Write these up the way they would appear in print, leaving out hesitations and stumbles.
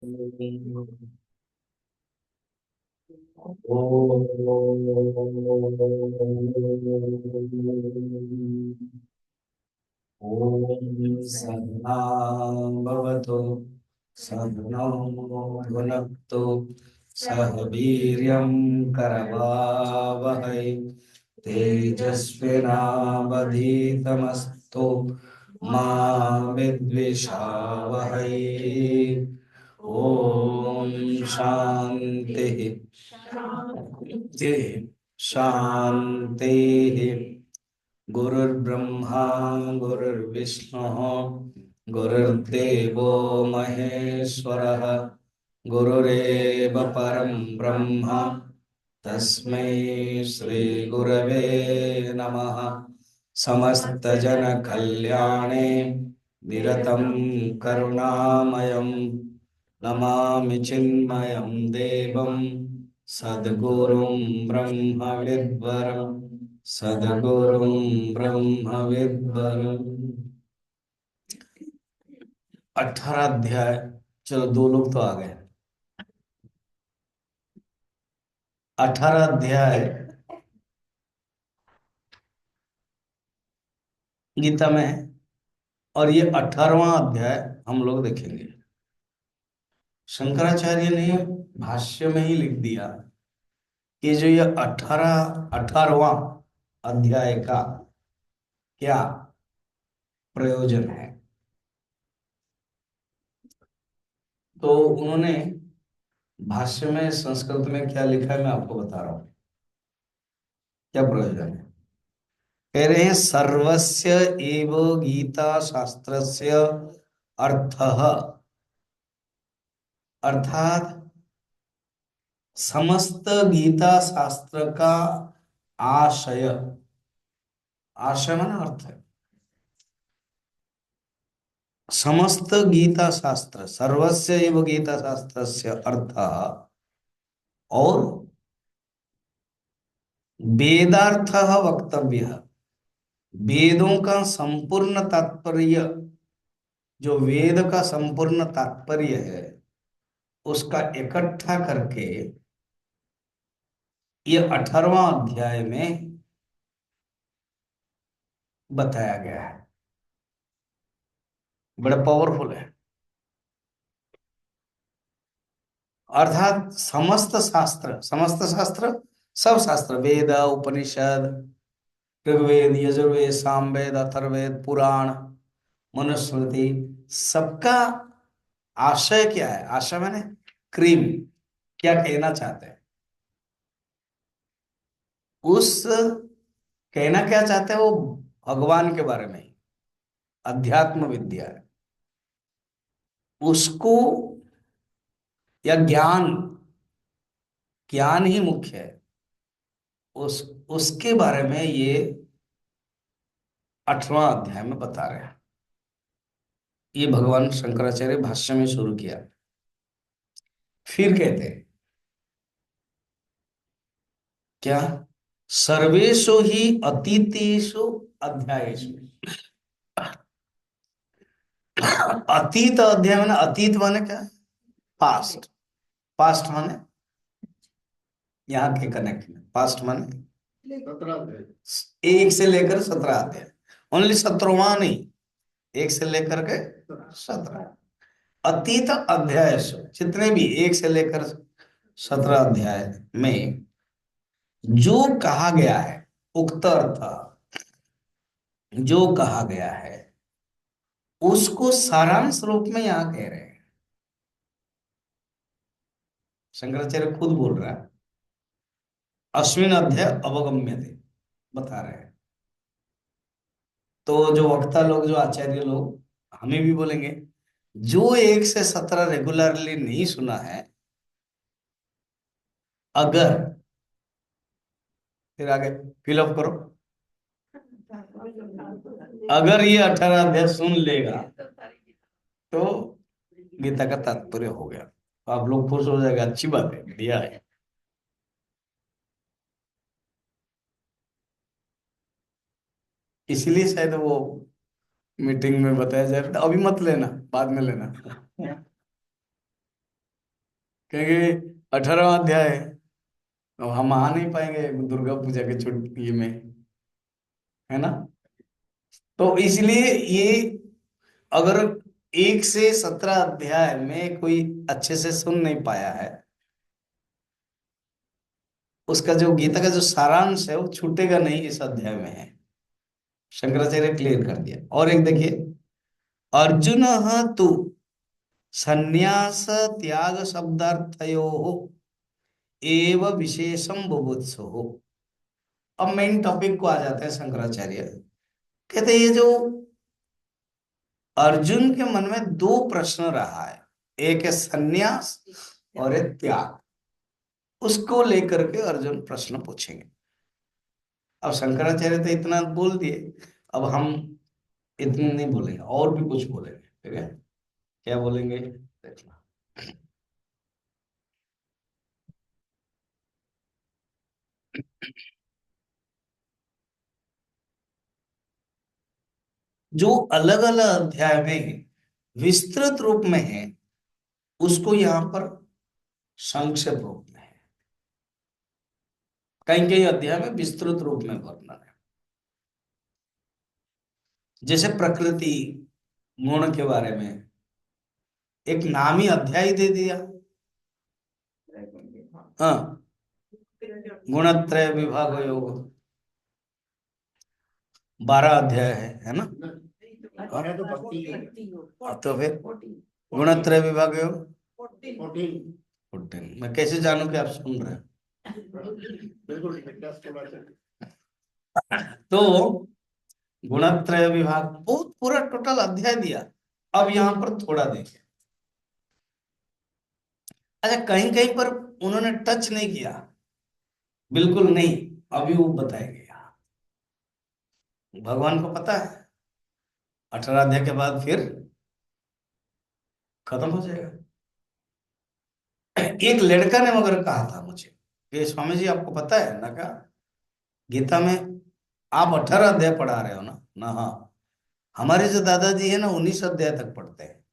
ॐ सहना भवतु सहनौ भुनक्तु सह वीर्यं करवावहै तेजस्विनावधीतमस्तु मा विद्विषावहै। ॐ शान्तिः शान्तिः शान्तिः। गुरुर्ब्रह्मा गुरुर्विष्णुः गुरुर्देवो महेश्वरः गुरुरेव परं ब्रह्म तस्मै श्री गुरवे नमः। समस्तजनकल्याणे निरतं करुणामयं नमामि चिन्मयं देवं सद्गुरुं ब्रह्मविद्वरं सद्गुरुं ब्रह्मविद्वरम्। 18 अध्याय। चलो, दो लोग तो आ गए। 18 अध्याय गीता में है और ये 18वां अध्याय हम लोग देखेंगे। शंकराचार्य ने भाष्य में ही लिख दिया कि जो ये 18वां अध्याय का क्या प्रयोजन है। तो उन्होंने भाष्य में संस्कृत में क्या लिखा है मैं आपको बता रहा हूँ क्या प्रयोजन है। कह रहे हैं सर्वस्य एव गीता शास्त्रस्य अर्थः, अर्थात समस्त गीता शास्त्र का आशय, आशय माना अर्थ है। समस्त गीता शास्त्र सर्वस्य एव गीता शास्त्रस्य अर्थः और वेदार्थः वक्तव्य, वेदों का संपूर्ण तात्पर्य, जो वेद का संपूर्ण तात्पर्य है उसका इकट्ठा करके ये 18वां अध्याय में बताया गया है। बड़ा पावरफुल है। अर्थात समस्त शास्त्र, सब शास्त्र, वेद उपनिषद ऋग्वेद यजुर्वेद सामवेद अथर्ववेद पुराण मनुस्मृति, सबका आशय क्या है। आशय मैंने क्रीम, क्या कहना चाहते हैं। उस कहना क्या चाहते हैं वो भगवान के बारे में ही, अध्यात्म विद्या है उसको, या ज्ञान, ज्ञान ही मुख्य है। उस उसके बारे में ये 8वां अध्याय में बता रहे हैं। ये भगवान शंकराचार्य भाष्य में शुरू किया। फिर कहते हैं क्या, सर्वेषु ही अतीतेषु अध्यायेषु। अतीत अध्याय माने, अतीत माने क्या है, पास्ट। पास्ट माने यहाँ के कनेक्ट में, पास्ट माने 1 से लेकर 17 अध्याय, ओनली 17वां नहीं, 1 से लेकर के 17। अतीत अध्याय जितने भी 1 से लेकर 17 अध्याय में जो कहा गया है, उक्त अर्थ जो कहा गया है उसको सारांश रूप में यहां कह रहे हैं। शंकराचार्य खुद बोल रहा है, अश्विन अध्याय अवगम्यते, बता रहे हैं। तो जो वक्ता लोग, जो आचार्य लोग हमें भी बोलेंगे, जो 1 से 17 रेगुलरली नहीं सुना है, अगर, फिर आगे फिलअप करो, अगर ये 18 अध्याय सुन लेगा तो गीता का तात्पर्य हो गया, तो आप लोग खुश हो जाएगा, अच्छी बात है, बढ़िया है। इसलिए शायद वो मीटिंग में बताया जा रहा था, अभी मत लेना, बाद में लेना। कहेंगे 18वां अध्याय है। अब हम आ नहीं पाएंगे दुर्गा पूजा के छुट्टी में, है ना। तो इसलिए ये, अगर 1 से 17 अध्याय में कोई अच्छे से सुन नहीं पाया है, उसका जो गीता का जो सारांश है वो छूटेगा नहीं, इस अध्याय में है। शंकराचार्य क्लियर कर दिया। और एक देखिए, अर्जुन तु संन्यास त्याग शब्दार्थयो एव विशेषम बुभुत्सु। अब मेन टॉपिक को आ जाते हैं शंकराचार्य। कहते हैं ये जो अर्जुन के मन में दो प्रश्न रहा है, एक है संन्यास और एक त्याग, उसको लेकर के अर्जुन प्रश्न पूछेंगे। अब शंकराचार्य तो इतना बोल दिए, अब हम इतना नहीं बोलेंगे, और भी कुछ बोलेंगे। ठीक है, क्या बोलेंगे देखना। जो अलग अलग अध्याय में विस्तृत रूप में है, उसको यहां पर संक्षेप रूप में है। कहीं कहीं अध्याय में विस्तृत रूप में वर्णन है। जैसे प्रकृति गुण के बारे में एक नामी अध्याय दे दिया। हाँ, गुणत्रय विभाग योग 12 अध्याय है ना। तो फिर गुणत्रय विभाग योग 14। मैं कैसे जानूं कि आप सुन रहे हैं। तो गुणत्रय विभाग बहुत पूरा टोटल अध्याय दिया। अब यहां पर थोड़ा देखिए। अच्छा, कहीं कहीं पर उन्होंने टच नहीं किया, बिल्कुल नहीं। अभी वो बताएंगे यहाँ। भगवान को पता है 18 अध्याय के बाद फिर खत्म हो जाएगा। एक लड़का ने मगर कहा था मुझे कि स्वामी जी आपको पता है ना, कहा गीता में आप 18 अध्याय पढ़ा रहे हो ना ना। हाँ, हमारे जो दादाजी है ना 19 अध्याय तक पढ़ते हैं।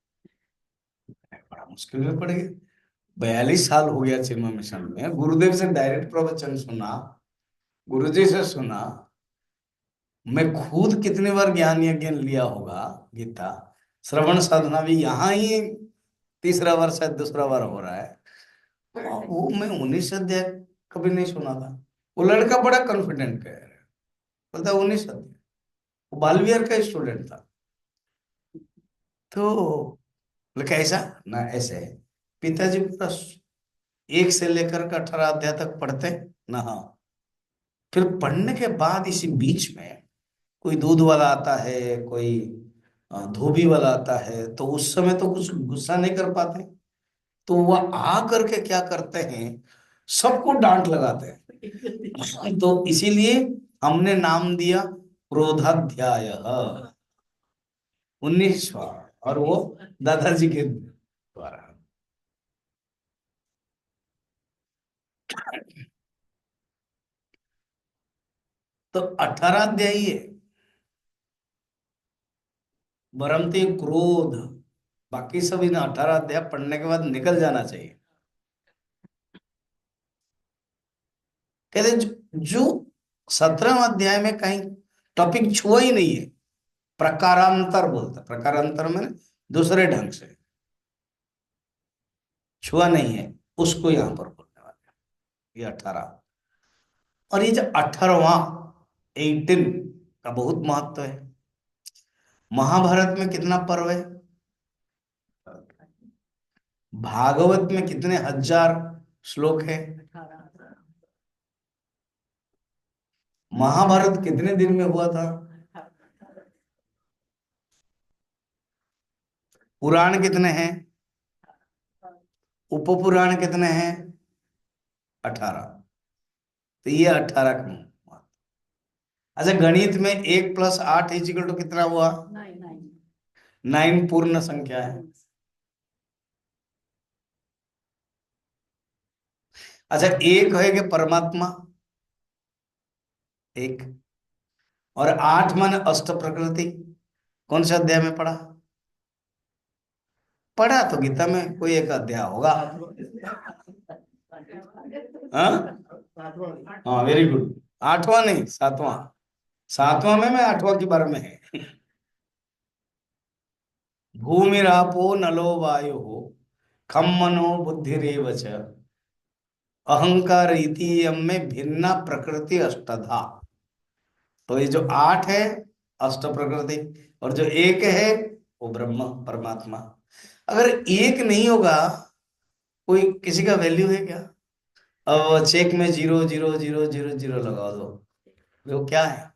बड़ा मुश्किल में पड़ गए। 42 साल हो गया चिन्मय मिशन में, गुरुदेव से डायरेक्ट प्रवचन सुना, गुरुजी से सुना। मैं खुद कितने बार ज्ञान यज्ञ लिया होगा। गीता श्रवण साधना भी यहाँ ही तीसरा बार शायद दूसरा बार हो रहा है। वो मैं 19 अध्याय कभी नहीं सुना था। वो लड़का बड़ा कॉन्फिडेंट कह रहा है, बोलता 19 अध्याय। वो बाल विहार का स्टूडेंट था। तो बोले ऐसा ना, ऐसे है। पिताजी पूरा 1 से लेकर के 18 अध्याय तक पढ़ते ना। हाँ, फिर पढ़ने के बाद इसी बीच में कोई दूध वाला आता है, कोई धोबी वाला आता है, तो उस समय तो कुछ गुस्सा नहीं कर पाते। तो वह आ करके क्या करते हैं, सबको डांट लगाते हैं। तो इसीलिए हमने नाम दिया क्रोधाध्याय 19वां, और वो दादाजी के द्वारा। तो 18 अध्याय है, बरमते क्रोध। बाकी सब इन 18 अध्याय पढ़ने के बाद निकल जाना चाहिए। कहते जो 17वें अध्याय में कहीं टॉपिक छुआ ही नहीं है, प्रकारांतर बोलता। प्रकारांतर में दूसरे ढंग से छुआ नहीं है, उसको यहां पर बोलने वाले हैं। ये 18, और ये जो 18वां 18 का बहुत महत्व है। महाभारत में कितना पर्व है, भागवत में कितने हजार श्लोक है, महाभारत कितने दिन में हुआ था, पुराण कितने हैं, उपपुराण कितने हैं, 18। तो ये 18 का महत्व। अच्छा, गणित में 1+8 कितना हुआ, 9 पूर्ण संख्या है। अच्छा, एक है कि परमात्मा एक, और 8 माने अष्ट प्रकृति। कौन से अध्याय में पढ़ा, पढ़ा तो गीता में कोई एक अध्याय होगा। हाँ हाँ, वेरी गुड। आठवां नहीं, सातवां। सातवां में, मैं आठवां के बारे में है। भूमिरापो नलो वायु खम मनो बुद्धिरेव च अहंकार इति यम में भिन्ना प्रकृति अष्टधा। तो ये जो आठ है, अष्ट प्रकृति, और जो एक है वो ब्रह्म परमात्मा। अगर एक नहीं होगा, कोई किसी का वैल्यू है क्या? अब चेक में 0 0 0 0 0 लगा दो, वो क्या है?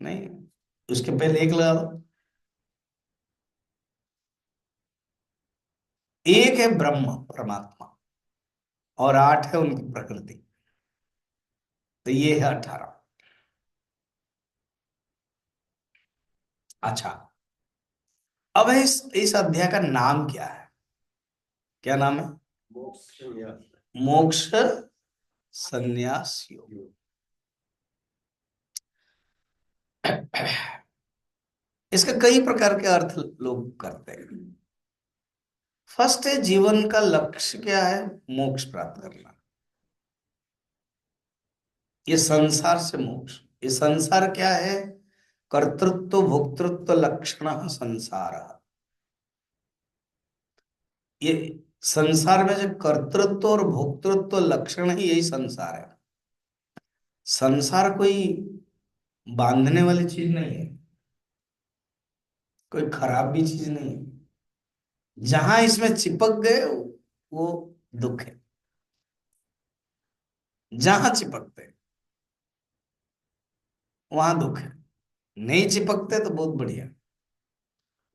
नहीं, उसके पहले एक लगा दो। एक है ब्रह्म परमात्मा, और आठ है उनकी प्रकृति। तो ये है 18। अच्छा, अब इस अध्याय का नाम क्या है? क्या नाम है? मोक्ष संन्यास योग। इसका कई प्रकार के अर्थ लोग करते हैं। फर्स्ट है, जीवन का लक्ष्य क्या है? मोक्ष प्राप्त करना। ये संसार से मोक्ष। ये संसार क्या है? कर्तृत्व भोक्तृत्व लक्षण संसार। ये संसार में जो कर्तृत्व और भोक्तृत्व लक्षण है, यही संसार है। संसार कोई बांधने वाली चीज नहीं है, कोई खराब भी चीज नहीं है। जहां इसमें चिपक गए वो दुख है। जहां चिपकते वहां दुख है, नहीं चिपकते तो बहुत बढ़िया।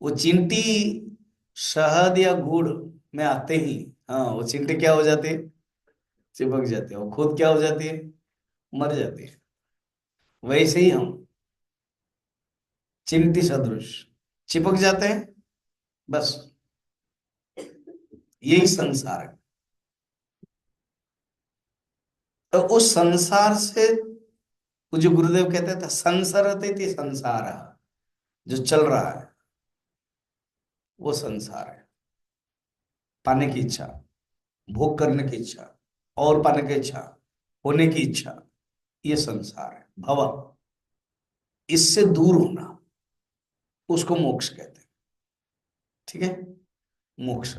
वो चींटी शहद या गुड़ में आते ही, हाँ, वो चींटी क्या हो जाती है? चिपक जाती है। वो खुद क्या हो जाती है? मर जाती है। वैसे ही हम चिंटी सदृश चिपक जाते हैं, बस। यही संसार है। तो उस संसार से, जो गुरुदेव कहते थे संसरते थे संसार, जो चल रहा है वो संसार है। पाने की इच्छा, भोग करने की इच्छा, और पाने की इच्छा, होने की इच्छा, ये संसार है, भव। इससे दूर होना, उसको मोक्ष कहते हैं। ठीक है? मोक्ष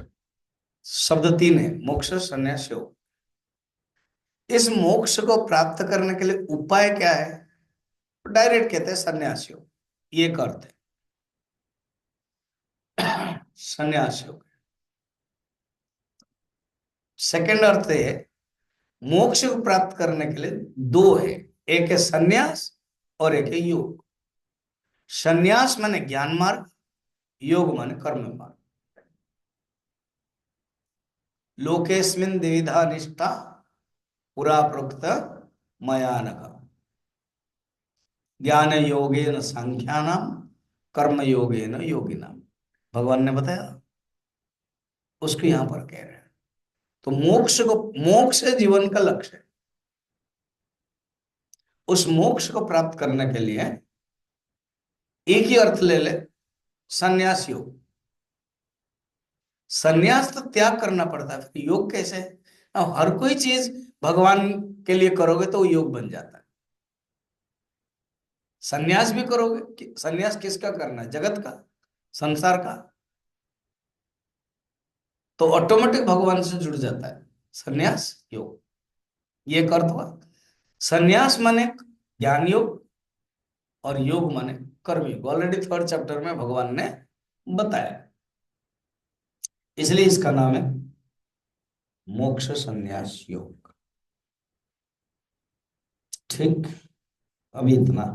शब्द तीन है, मोक्ष संन्यास योग। इस मोक्ष को प्राप्त करने के लिए उपाय क्या है? डायरेक्ट कहते हैं संन्यास योग। ये एक अर्थ है संन्यास योग। सेकंड अर्थ है, मोक्ष को प्राप्त करने के लिए दो है। एक है संन्यास और एक है योग। संन्यास माने ज्ञान मार्ग, योग माने कर्म मार्ग। लोकेस्मिन द्विविधा निष्ठा पुरा प्रोक्त मया नघ। ज्ञान योगेन सांख्यानाम, कर्म योगेन योगिनाम। भगवान ने बताया, उसको यहां पर कह रहे हैं। तो मोक्ष जीवन का लक्ष्य है। उस मोक्ष को प्राप्त करने के लिए एक ही अर्थ ले ले, संन्यास योग। संन्यास तो त्याग करना पड़ता है, फिर योग कैसे? अब हर कोई चीज भगवान के लिए करोगे तो वो योग बन जाता है। संन्यास भी करोगे संन्यास किसका करना है? जगत का, संसार का। तो ऑटोमेटिक भगवान से जुड़ जाता है संन्यास योग। ये एक अर्थ हुआ। संन्यास माने ज्ञान योग, और योग माने कर्म योग। ऑलरेडी थर्ड चैप्टर में भगवान ने बताया, इसलिए इसका नाम है मोक्ष संन्यास योग। ठीक, अभी इतना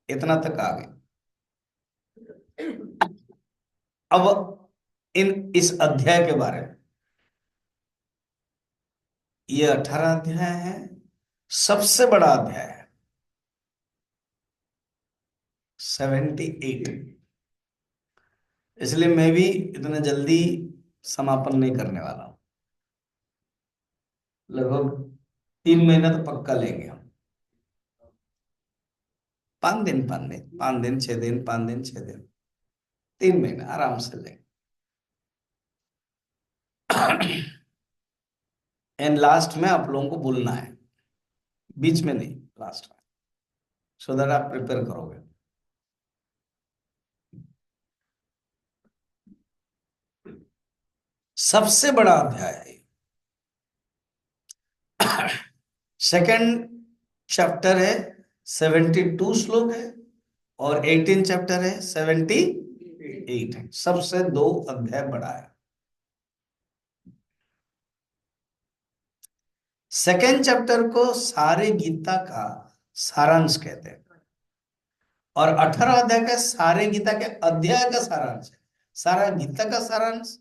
इतना तक आ गए। अब इस अध्याय के बारे में, ये 18 अध्याय है, सबसे बड़ा अध्याय है 78। इसलिए मैं भी इतना जल्दी समापन नहीं करने वाला हूं। लगभग 3 महीना तो पक्का लेंगे हम। 5 दिन, 5 दिन, 5 दिन, 6 दिन, 5 दिन, 6 दिन, 3 महीना आराम से लेंगे। एंड लास्ट में आप लोगों को बोलना है, बीच में नहीं, लास्ट में, सो दैट आप प्रिपेयर करोगे। सबसे बड़ा अध्याय है। सेकंड चैप्टर है, 72 श्लोक है, और 18 चैप्टर है, 78 है। सबसे 2 अध्याय बड़ा है। सेकंड चैप्टर को सारे गीता का सारांश कहते हैं, और 18 अध्याय का सारे गीता के अध्याय का सारांश है। सारा गीता का सारांश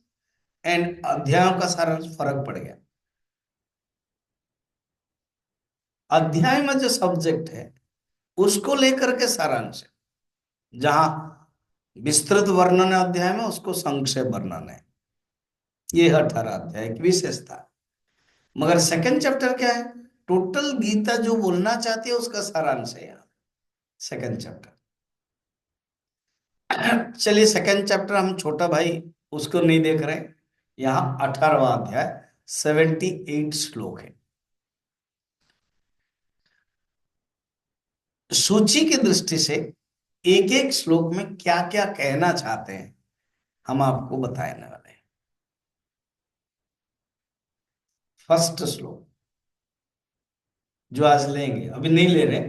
एंड अध्यायों का सारांश फर्क पड़ गया। अध्याय में जो सब्जेक्ट है उसको लेकर के सारांश है, जहां विस्तृत वर्णन है अध्याय में, उसको संक्षेप वर्णन है। ये 18 अध्याय की विशेषता है। मगर सेकंड चैप्टर क्या है? टोटल गीता जो बोलना चाहती है उसका सारांश है यहाँ सेकंड चैप्टर। चलिए, सेकंड चैप्टर हम छोटा भाई उसको नहीं देख रहे। यहाँ 18वां अध्याय, 78 श्लोक है। सूची की दृष्टि से एक एक श्लोक में क्या क्या कहना चाहते हैं हम आपको बताने वाले हैं। फर्स्ट श्लोक जो आज लेंगे, अभी नहीं ले रहे,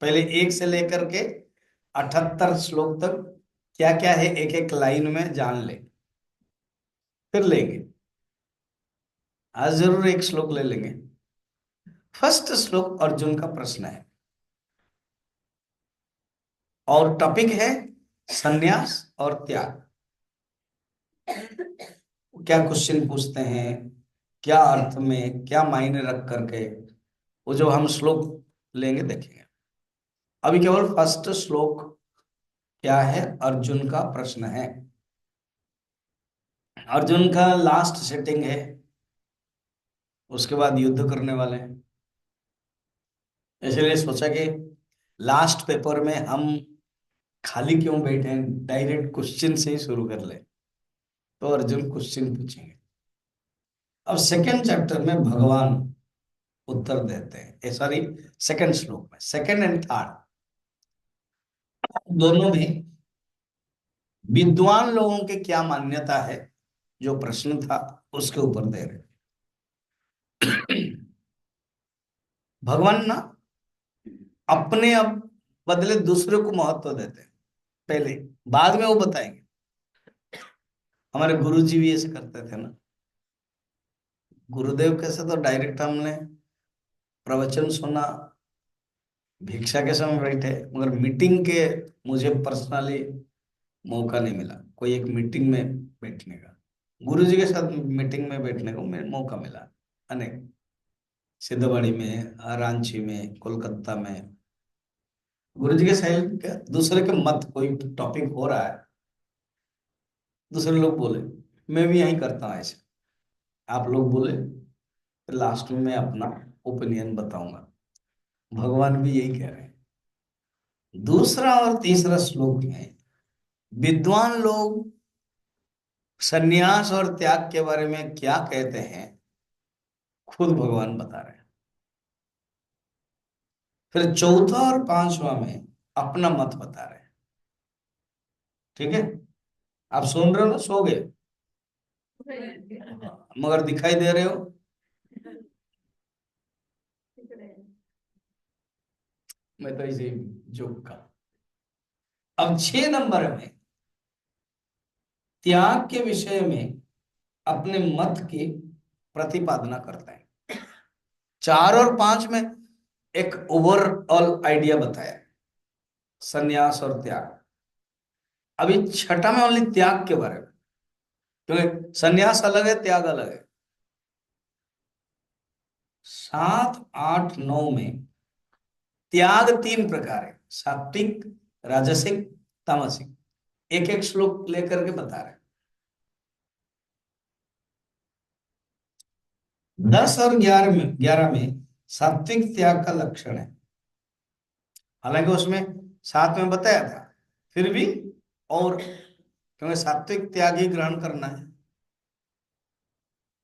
पहले 1 से लेकर के 78 श्लोक तक क्या क्या है एक एक लाइन में जान ले, फिर लेंगे। आज जरूर एक श्लोक ले लेंगे। फर्स्ट श्लोक अर्जुन का प्रश्न है, और टॉपिक है संन्यास और त्याग। क्या क्वेश्चन पूछते हैं, क्या अर्थ में, क्या मायने रख करके, वो जो हम श्लोक लेंगे देखेंगे। अभी केवल फर्स्ट श्लोक क्या है, अर्जुन का प्रश्न है। अर्जुन का लास्ट सेटिंग है, उसके बाद युद्ध करने वाले हैं। इसलिए सोचा कि लास्ट पेपर में हम खाली क्यों बैठे, डायरेक्ट क्वेश्चन से ही शुरू कर ले। तो अर्जुन क्वेश्चन पूछेंगे। अब सेकंड चैप्टर में भगवान उत्तर देते हैं, सॉरी, सेकंड श्लोक में, सेकंड एंड थर्ड दोनों में विद्वान लोगों के क्या मान्यता है, जो प्रश्न था उसके ऊपर दे रहे। भगवान ना अपने अब बदले दूसरे को महत्व देते हैं पहले, बाद में वो बताएंगे। हमारे गुरु जी भी ऐसे करते थे ना। गुरुदेव कैसे तो डायरेक्ट हमने प्रवचन सुना, भिक्षा के समय बैठे, मगर मीटिंग के मुझे पर्सनली मौका नहीं मिला, कोई एक मीटिंग में बैठने का। गुरु जी के साथ मीटिंग में बैठने को मैं मौका मिला अनेक, सिद्धवाड़ी में, रांची में, कोलकाता में। गुरु जी के साइड के दूसरे के मत, कोई टॉपिक हो रहा है, दूसरे लोग बोले, मैं भी यही करता हूँ ऐसे। आप लोग बोले, फिर लास्ट में मैं अपना ओपिनियन बताऊंगा। भगवान भी यही कह रहे हैं। दूसरा और तीसरा श्लोक में विद्वान लोग सन्यास और त्याग के बारे में क्या कहते हैं, खुद भगवान बता रहे हैं। फिर चौथा और पांचवा में अपना मत बता रहे हैं। ठीक है, आप सुन रहे हो ना, सो गए मगर दिखाई दे रहे हो। मैं तो इसे जोक का। अब 6 नंबर में त्याग के विषय में अपने मत की प्रतिपादना करते हैं। 4 और 5 में एक ओवरऑल आइडिया बताया, सन्यास और त्याग। अभी छठा में ओनली त्याग के बारे में, क्योंकि सन्यास अलग है, त्याग अलग है। 7, 8, 9 में त्याग 3 प्रकार है, सात्विक, राजसिक, तामसिक। एक एक श्लोक लेकर के बता रहे हैं। 10 और 11 में सात्विक त्याग का लक्षण है। हालांकि उसमें साथ में बताया था, फिर भी, और क्योंकि सात्विक त्याग ही ग्रहण करना है,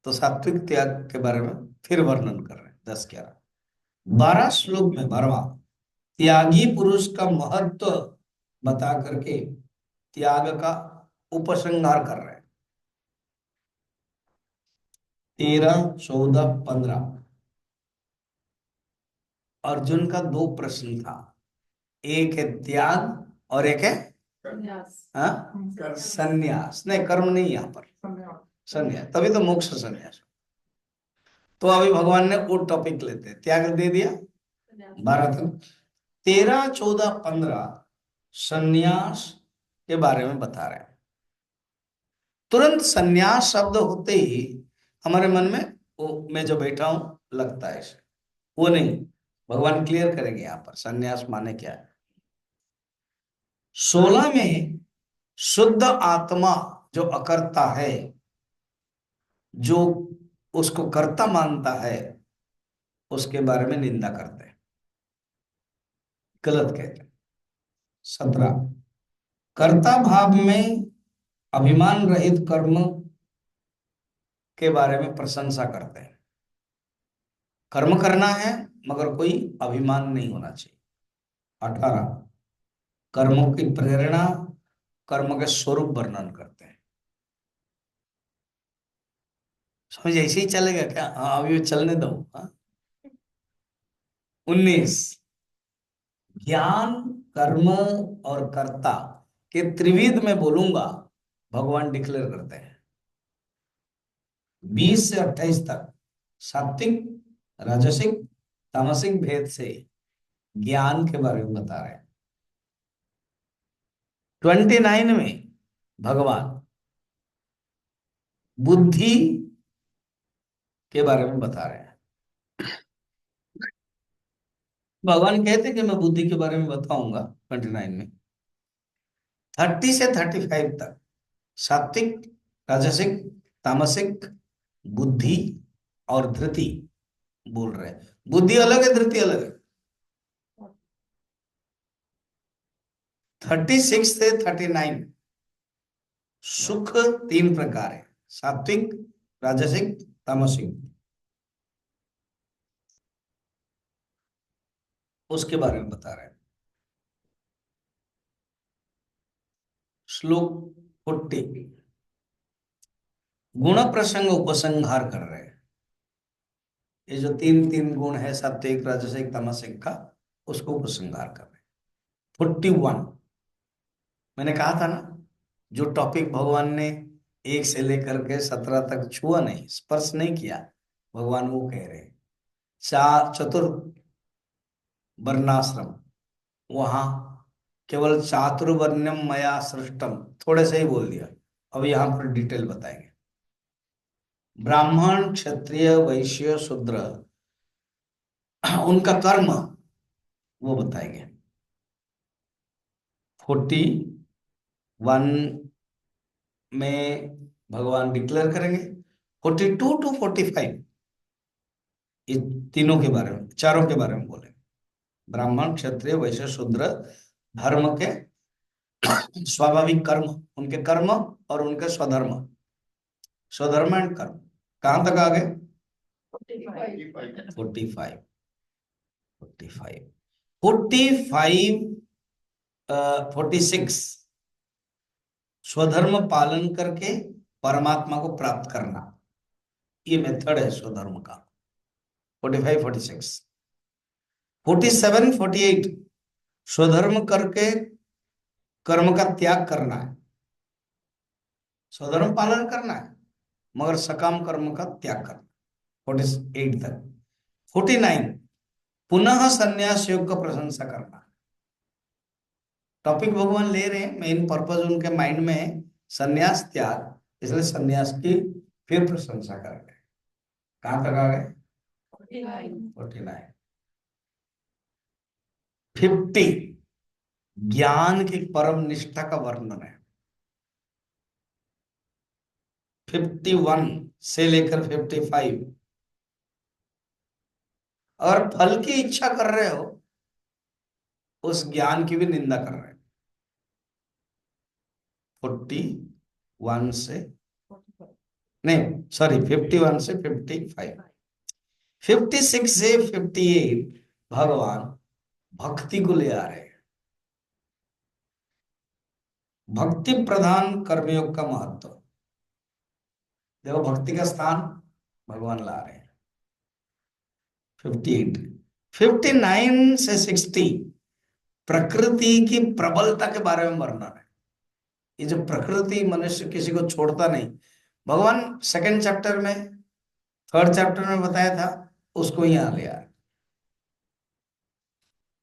तो सात्विक त्याग के बारे में फिर वर्णन कर रहे हैं 10-11 12 श्लोक में 12वां त्यागी पुरुष का महत्व बता करके त्याग का उपसंहार कर रहे हैं। 13, 14, 15 अर्जुन का दो प्रश्न था, एक है त्याग और एक है संन्यास। नहीं, कर्म नहीं यहाँ पर, संन्यास, तभी तो मोक्ष संन्यास। तो अभी भगवान ने वो टॉपिक लेते हैं, त्याग दे दिया 12 तक, 13, 14, 15 संन्यास के बारे में बता रहे हैं। तुरंत संन्यास शब्द होते ही हमारे मन में वो मैं जो बैठा हूं लगता है इसे, वो नहीं, भगवान क्लियर करेंगे यहाँ पर संन्यास माने क्या है। 16 में शुद्ध आत्मा जो अकर्ता है, जो उसको कर्ता मानता है, उसके बारे में निंदा करते हैं, गलत कहते हैं। 17 कर्ता भाव में अभिमान रहित कर्म के बारे में प्रशंसा करते हैं। कर्म करना है मगर कोई अभिमान नहीं होना चाहिए। 18 कर्मों की प्रेरणा, कर्म के स्वरूप वर्णन करते हैं। समझ ऐसे ही चलेगा क्या? हाँ, अभी चलने दो। हाँ? 19 ज्ञान, कर्म और कर्ता के त्रिविध में बोलूंगा, भगवान डिक्लेयर करते हैं। 20 से 28 तक सात्विक, राजसिक, तामसिक भेद से ज्ञान के बारे में बता रहे हैं। 29 में भगवान बुद्धि के बारे में बता रहे हैं। भगवान कहते कि मैं बुद्धि के बारे में बताऊंगा 29 में। 30 से 35 तक सात्विक, राजसिक, तामसिक, बुद्धि और धृति बोल रहे हैं। बुद्धि अलग है, धृति अलग है। 36 से 39 सुख 3 प्रकार है, सात्विक, राजसिक, तामसिक, उसके बारे में बता रहे हैं। श्लोक 40 गुण प्रसंग उपसंहार कर रहे हैं। ये जो तीन तीन गुण है, सात्विक, राजसिक, तामसिक का, उसको उपसंहार कर रहे हैं। 41 मैंने कहा था ना, जो टॉपिक भगवान ने 1 से लेकर के 17 तक छुआ नहीं, स्पर्श नहीं किया, भगवान वो कह रहे हैं। चतुर्थ वर्णाश्रम, वहां केवल चातुर्वर्ण्यम मया सृष्टम थोड़े से ही बोल दिया, अब यहां पर डिटेल बताएंगे। ब्राह्मण, क्षत्रिय, वैश्य, शूद्र, उनका कर्म वो बताएंगे। 41 में भगवान डिक्लेयर करेंगे। 42 to 45 ये तीनों के बारे में, चारों के बारे में बोले। ब्राह्मण, क्षत्रिय, वैश्य, शूद्र, धर्म के स्वाभाविक कर्म, उनके कर्म और उनके स्वधर्म, स्वधर्म एंड कर्म। कहां तक आ गए? 45 45 46 स्वधर्म पालन करके परमात्मा को प्राप्त करना, ये मेथड है स्वधर्म का। 45 46 47 48 स्वधर्म करके कर्म का त्याग करना है, स्वधर्म पालन करना है मगर सकाम कर्म का त्याग करना। 48 तक। 49 पुनः संन्यास योग का प्रशंसा करना। टॉपिक भगवान ले रहे हैं, मेन पर्पज उनके माइंड में है संन्यास त्याग, इसलिए संन्यास की फिर प्रशंसा कर रहे हैं। कहां तक आ गए? 49 50 ज्ञान की परम निष्ठा का वर्णन है। 51 से लेकर 55 और फल की इच्छा कर रहे हो, उस ज्ञान की भी निंदा कर रहे हैं। 41 से नहीं सॉरी, 51 से 55। 56 से 58 भगवान भक्ति को ले आ रहे हैं। भक्ति प्रधान कर्मयोग का महत्व देखो, भक्ति का स्थान भगवान ला रहे हैं। 58। 59 से 60 प्रकृति की प्रबलता के बारे में वर्णन है। ये जो प्रकृति, मनुष्य किसी को छोड़ता नहीं, भगवान सेकंड चैप्टर में, थर्ड चैप्टर में बताया था, उसको यहाँ ले आया।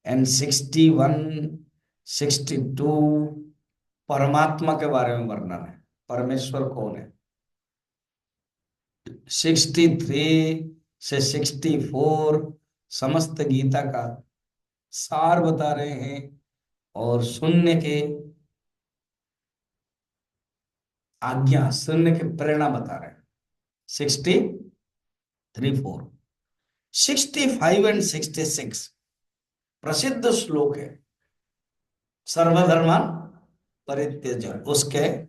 एंड 61, 62 परमात्मा के बारे में वर्णन है, परमेश्वर कौन है। 63 से 64 समस्त गीता का सार बता रहे हैं और सुनने के आज्ञा, सुनने के प्रेरणा बता रहे हैं। 63, 4, 65 एंड 66 प्रसिद्ध श्लोक है, सर्वधर्मान परित्यज्य, उसके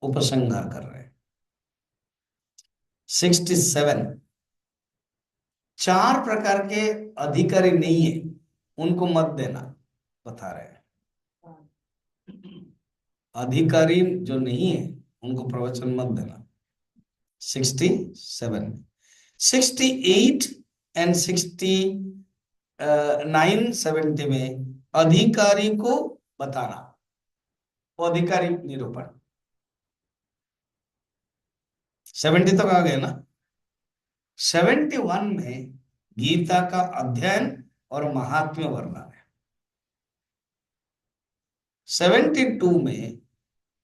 उपसंहार कर रहे हैं। 67 चार प्रकार के अधिकारी नहीं है, उनको मत देना बता रहे हैं। अधिकारी जो नहीं है उनको प्रवचन मत देना। 67। 68 एंड 69, 70 में अधिकारी को बताना, वो अधिकारी निरूपण। 70 तक आ गए ना। 71 में गीता का अध्ययन और महात्म्य वर्णन है। 72 में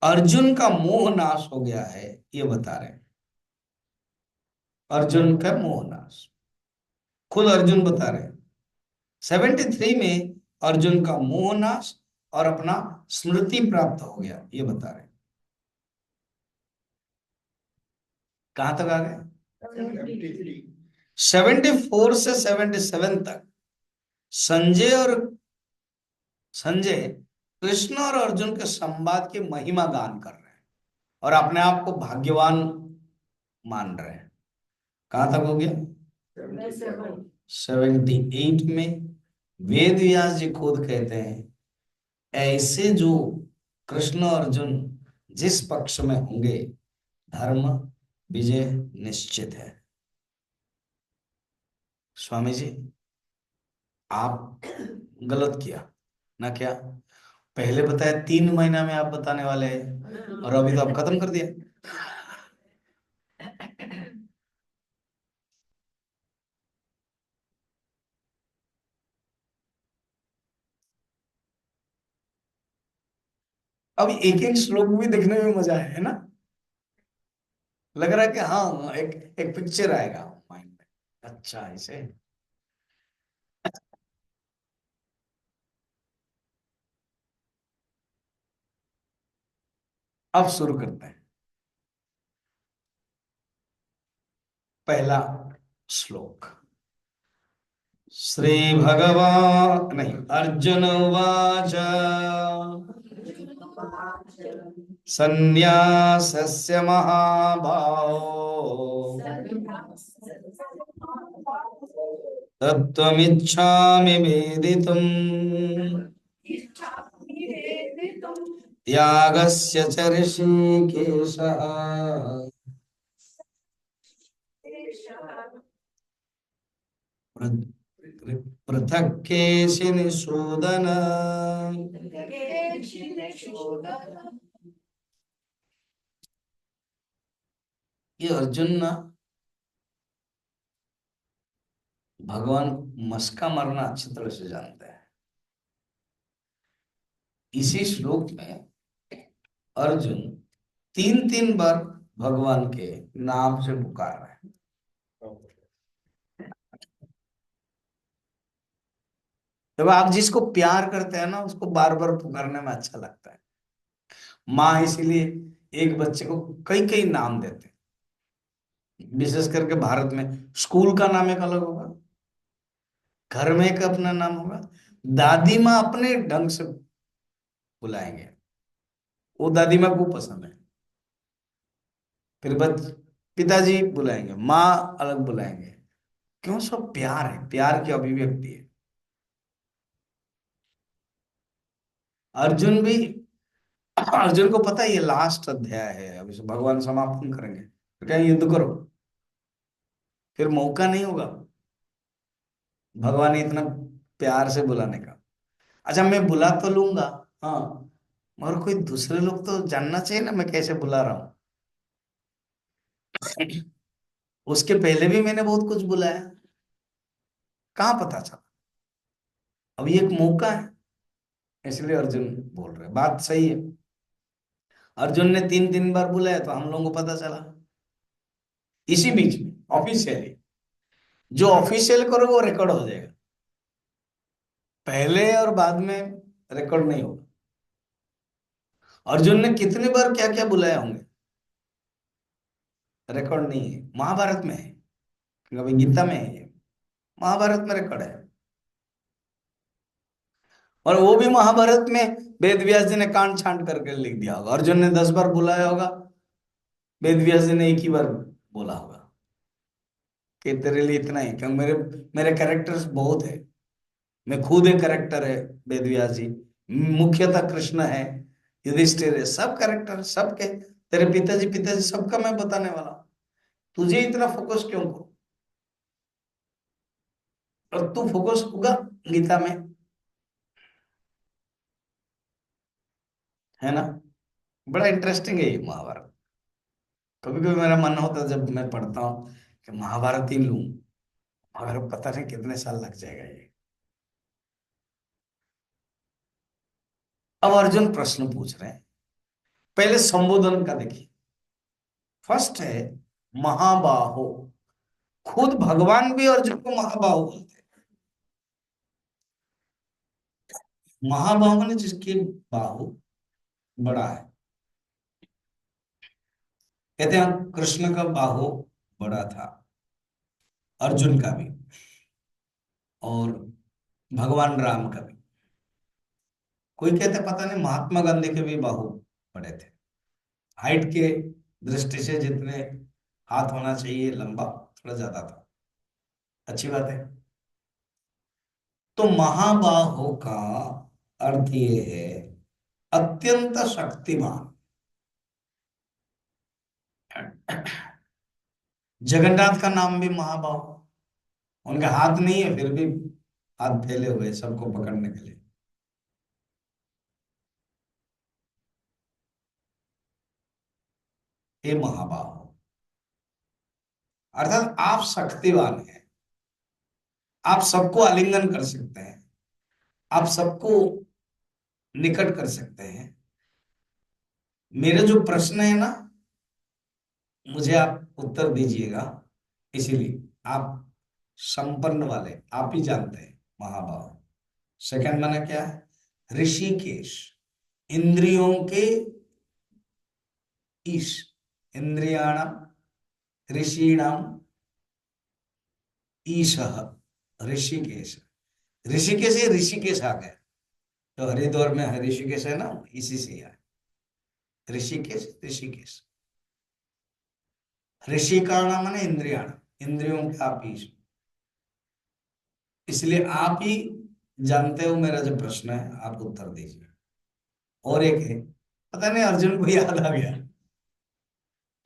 अर्जुन का मोह नाश हो गया है, ये बता रहे हैं। अर्जुन का मोह नाश खुद अर्जुन बता रहे हैं। 73 में अर्जुन का मोह नाश और अपना स्मृति प्राप्त हो गया, ये बता रहे हैं। कहां तक आ गए? 74 से 77 तक संजय कृष्ण और अर्जुन के संवाद की महिमा गान कर रहे हैं और अपने आप को भाग्यवान मान रहे हैं। कहां तक हो गया? 78 में वेद व्यास जी खुद कहते हैं, ऐसे जो कृष्ण अर्जुन जिस पक्ष में होंगे, धर्म विजय निश्चित है। स्वामी जी, आप गलत किया ना, क्या पहले बताया 3 महीना में आप बताने वाले हैं और अभी तो आप खत्म कर दिया। अब एक एक श्लोक भी देखने में मजा है ना, लग रहा है कि हाँ एक एक पिक्चर आएगा माइंड में। अच्छा ऐसे। अब शुरू करते हैं। पहला श्लोक, श्री भगवान नहीं, अर्जुन उवाच संन्यासस्य महाभावो तत्त्वमिच्छामि वेदितुम् त्यागस्य च ऋषिकेशः पृथक् केशिनिषूदन। ये अर्जुन ना भगवान मस्का मारना अच्छी तरह से जानते हैं। इसी श्लोक में अर्जुन 3 3 बार भगवान के नाम से पुकार रहे हैं। जब आप जिसको प्यार करते हैं ना, उसको बार बार पुकारने में अच्छा लगता है। माँ इसीलिए एक बच्चे को कई कई नाम देते हैं। विशेष करके भारत में स्कूल का नाम एक अलग होगा, घर में एक अपना नाम होगा, दादी माँ अपने ढंग से बुलाएंगे, वो दादी माँ को पसंद है। फिर पिताजी बुलाएंगे, माँ अलग बुलाएंगे। क्यों? सब प्यार है, प्यार की अभिव्यक्ति है। अर्जुन भी, अर्जुन को पता है ये लास्ट अध्याय है, अभी से भगवान समापन करेंगे, तो क्या युद्ध करो, फिर मौका नहीं होगा भगवान ने इतना प्यार से बुलाने का। अच्छा मैं बुला तो लूंगा, हाँ, मगर कोई दूसरे लोग तो जानना चाहिए ना मैं कैसे बुला रहा हूँ। उसके पहले भी मैंने बहुत कुछ बुलाया, कहाँ पता चला। अब ये एक मौका है, इसलिए अर्जुन बोल रहे हैं, बात सही है। अर्जुन ने 3 3 बार बुलाया तो हम लोगों को पता चला, इसी बीच में ऑफिशियली। जो ऑफिशियल करो वो रिकॉर्ड हो जाएगा, पहले और बाद में रिकॉर्ड नहीं होगा। अर्जुन ने कितने बार क्या क्या बुलाया होंगे, रिकॉर्ड नहीं है। महाभारत में है, कभी गीता में है ये, महाभारत में रिकॉर्ड है। और वो भी महाभारत में वेद व्यास जी ने कांट छांट करके लिख दिया होगा, अर्जुन ने 10 बार बुलाया होगा, वेद व्यास जी ने एक ही बार बोला होगा कि तेरे लिए इतना ही, क्योंकि मेरे मेरे कैरेक्टर्स बहुत है, मैं खुद एक कैरेक्टर है, वेद व्यास जी मुख्यतः कृष्ण है, युधिष्ठिर है, सब कैरेक्टर सबके, तेरे पिताजी पिताजी सबका मैं बताने वाला हूं। तुझे इतना फोकस क्यों करो, और तू फोकस होगा गीता में, है ना। बड़ा इंटरेस्टिंग है ये महाभारत। कभी कभी मेरा मन होता है जब मैं पढ़ता हूँ कि महाभारत ही लूं, मगर पता नहीं कितने साल लग जाएगा ये। अब अर्जुन प्रश्न पूछ रहे हैं, पहले संबोधन का देखिए। फर्स्ट है महाबाहो, खुद भगवान भी अर्जुन को महाबाहो बोलते हैं। महाबाहो माने जिसकी बाहु बड़ा है, कहते हैं कृष्ण का बाहु बड़ा था, अर्जुन का भी, और भगवान राम का भी। कोई कहते पता नहीं महात्मा गांधी के भी बाहु बड़े थे, हाइट के दृष्टि से जितने हाथ होना चाहिए लंबा, थोड़ा ज्यादा था। अच्छी बात है। तो महाबाहो का अर्थ ये है अत्यंत शक्तिमान। जगन्नाथ का नाम भी महाबाहो, उनके हाथ नहीं है फिर भी हाथ फैले हुए सबको पकड़ने के लिए। हे महाबाहो, अर्थात आप शक्तिवान हैं, आप सबको आलिंगन कर सकते हैं, आप सबको निकट कर सकते हैं। मेरे जो प्रश्न है ना, मुझे आप उत्तर दीजिएगा, इसीलिए आप संपन्न वाले आप ही जानते हैं महाभाव। सेकंड माना क्या है? ऋषिकेश, इंद्रियों के ईश, इंद्रियाणाम ऋषिणाम ईशः, ऋषिकेश। ऋषिकेश ये ऋषिकेश आ गया, तो हरिद्वार में है ऋषिकेश है ना, इसी से है ऋषिकेश। ऋषिकेश ऋषि का नाम है इंद्रियाण, इंद्रियों के आप ईश, इसलिए आप ही जानते हो मेरा जो प्रश्न है, आप उत्तर दीजिए। और एक है, पता नहीं अर्जुन को याद आ गया,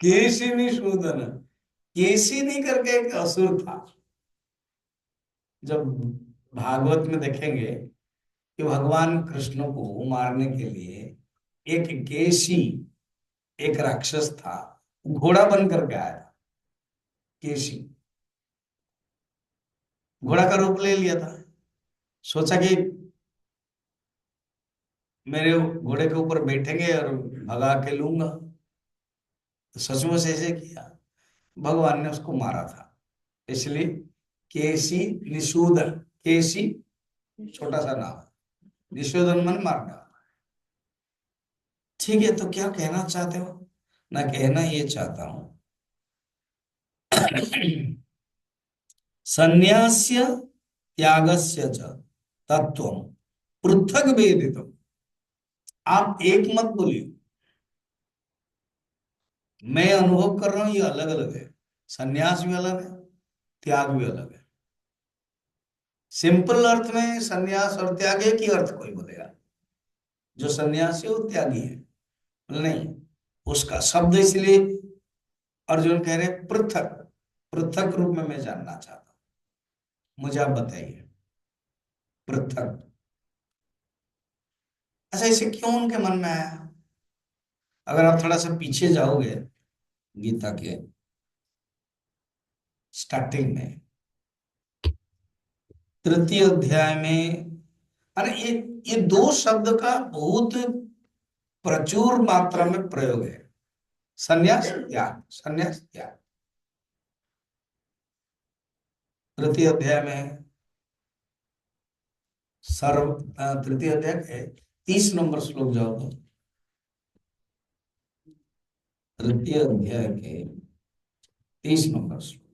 केशी निशूदन, केशी नहीं करके एक असुर था। जब भागवत में देखेंगे कि भगवान कृष्ण को मारने के लिए एक केशी, एक राक्षस था, घोड़ा बन करके आया था। केशी घोड़ा का रूप ले लिया था, सोचा कि मेरे घोड़े के ऊपर बैठेंगे और भगा के लूंगा, तो सचमुच ऐसे किया, भगवान ने उसको मारा था। इसलिए केसी निषूदन, केसी छोटा सा नाम है, निषूदन मन मारने वाला। ठीक है, तो क्या कहना चाहते हो? ना कहना ये चाहता हूं, संन्यास्य त्यागस्य च तत्वम पृथक वेदितम। आप एक मत बोलिए, मैं अनुभव कर रहा हूं, ये अलग अलग है। संन्यास भी अलग है, त्याग भी अलग है। सिंपल अर्थ में संन्यास और त्याग एक ही अर्थ कोई बोलेगा, जो सन्यासी है वो त्यागी है। नहीं, उसका शब्द इसलिए अर्जुन कह रहे पृथक, पृथक रूप में मैं जानना चाहता हूं, मुझे आप बताइए पृथक। अच्छा, इसे क्यों उनके मन में आया? अगर आप थोड़ा सा पीछे जाओगे गीता के स्टार्टिंग में, तृतीय अध्याय में, अरे ये दो शब्द का बहुत प्रचुर मात्रा में प्रयोग है। संन्यास त्याग, संन्यास त्याग। तृतीय अध्याय में तृतीय अध्याय के 30 नंबर श्लोक जाओ तो, तृतीय अध्याय के 30 नंबर श्लोक।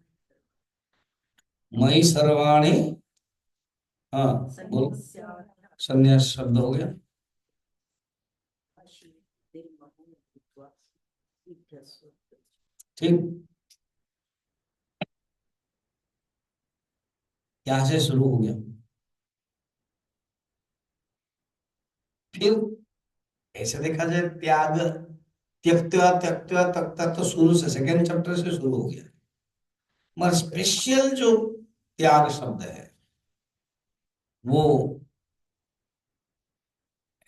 मई सर्वाणी, हाँ बोल, संन्यास शब्द हो गया। ठीक, यहां से शुरू हो गया। फिर ऐसे देखा जाए, त्याग, त्यक्त्वा त्यक्त्वा तक्ता तो शुरू से सेकेंड चैप्टर से शुरू हो गया। मगर स्पेशल जो त्याग शब्द है वो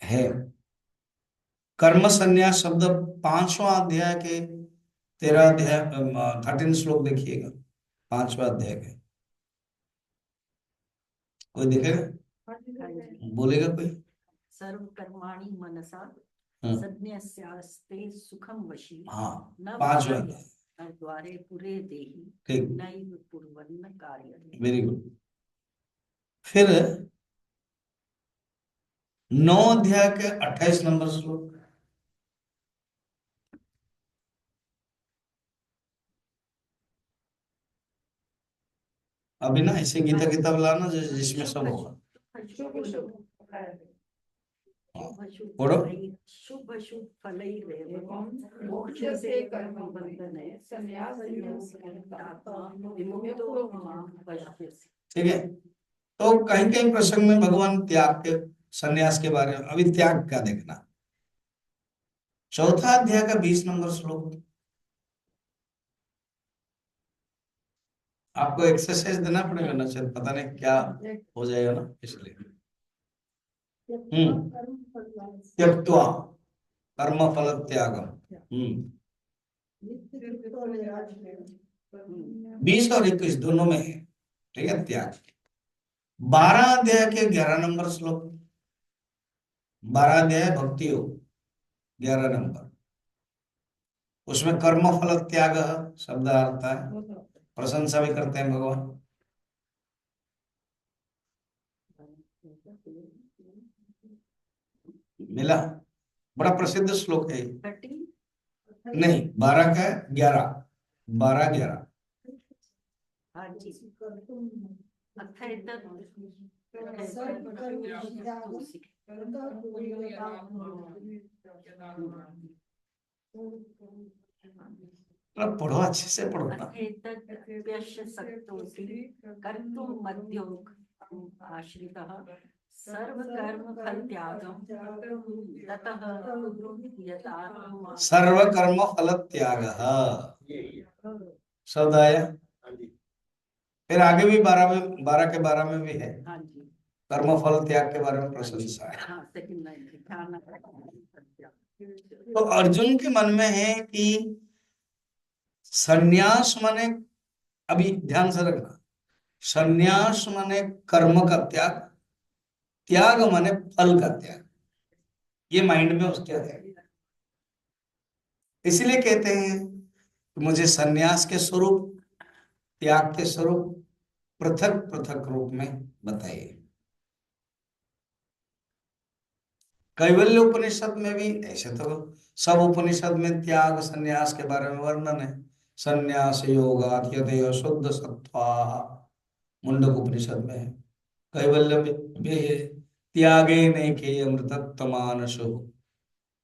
है कर्म संन्यास शब्द। 5वां अध्याय के 13 अध्याय 13 श्लोक देखिएगा, 5वां अध्याय के। कोई देखेगा, बोलेगा कोई? सर्व कर्माणि मनसा सन्न्यस्यास्ते सुखम वशी, हाँ, न 5वां अध्याय। द्वारे पुरे देहि ठीक, नैव कुर्वन्न कार्यम्। Very good. फिर 9 अध्याय के 28 नंबर श्लोक। अभी ना ऐसे गीता किताब लाना जिसमें सब होगा। पढ़ो। शुभ शुभ फलैरेव मोक्षसे कर्म बंधने संन्यास कर्तात्मा विमुक्तो मां पश्यसि। ठीक है, तो कहीं कहीं प्रसंग में भगवान त्याग के, संन्यास के बारे में, अभी त्याग का देखना। चौथा अध्याय का 20 नंबर श्लोक। आपको एक्सरसाइज देना पड़ेगा ना, शायद पता नहीं क्या हो जाएगा ना, इसलिए। त्यक्त्वा कर्म फल त्यागम। 20 और 21 दोनों में है, ठीक है, त्याग। 12 अध्याय के 11 नंबर श्लोक। 12 अध्याय भक्ति योग, 11 नंबर। उसमें कर्म फल त्याग शब्द आता है, प्रशंसा भी करते हैं भगवान। मिला? बड़ा प्रसिद्ध श्लोक है। नहीं, 12 का 11, 12 11। पढ़ो, अच्छे से पढ़ो ना। आश्रितः सर्व कर्म फल त्यागम ततः सर्व कर्म फल त्याग शब्द आया। फिर आगे भी 12 में भी है, कर्म फल त्याग के बारे में प्रशंसा है। तो अर्जुन के मन में है कि संन्यास माने, अभी ध्यान से रखना, संन्यास माने कर्म का त्याग, त्याग माने फल का त्याग। ये माइंड में उसके है। इसलिए कहते हैं कि मुझे संन्यास के स्वरूप, त्याग के स्वरूप पृथक पृथक रूप में बताइए। कैवल्य उपनिषद में भी ऐसे तो सब उपनिषद में त्याग संन्यास के बारे में वर्णन है। संन्यास योगात् यतयो शुद्ध सत्वा, मुंडक उपनिषद में है। कैवल्य में भी है, त्यागे नैके अमृतत्वमानसो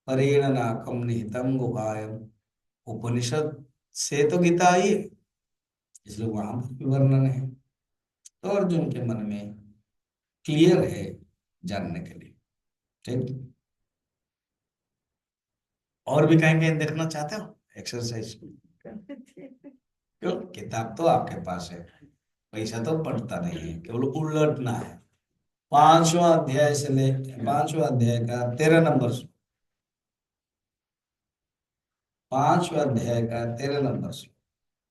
परेण नाकम निहितम गुहायम। उपनिषद से तो गीता आई है, इसलिए वहां पर भी वर्णन है। तो अर्जुन के मन में क्लियर है जानने के लिए। ठीक। और भी कहीं कहीं देखना चाहते हो एक्सरसाइज? क्यों, किताब तो आपके पास है, पैसा तो पड़ता नहीं है, केवल उलटना है। 5वां अध्याय से ले 5वां अध्याय का 13 नंबर 5वां अध्याय का 13 नंबर।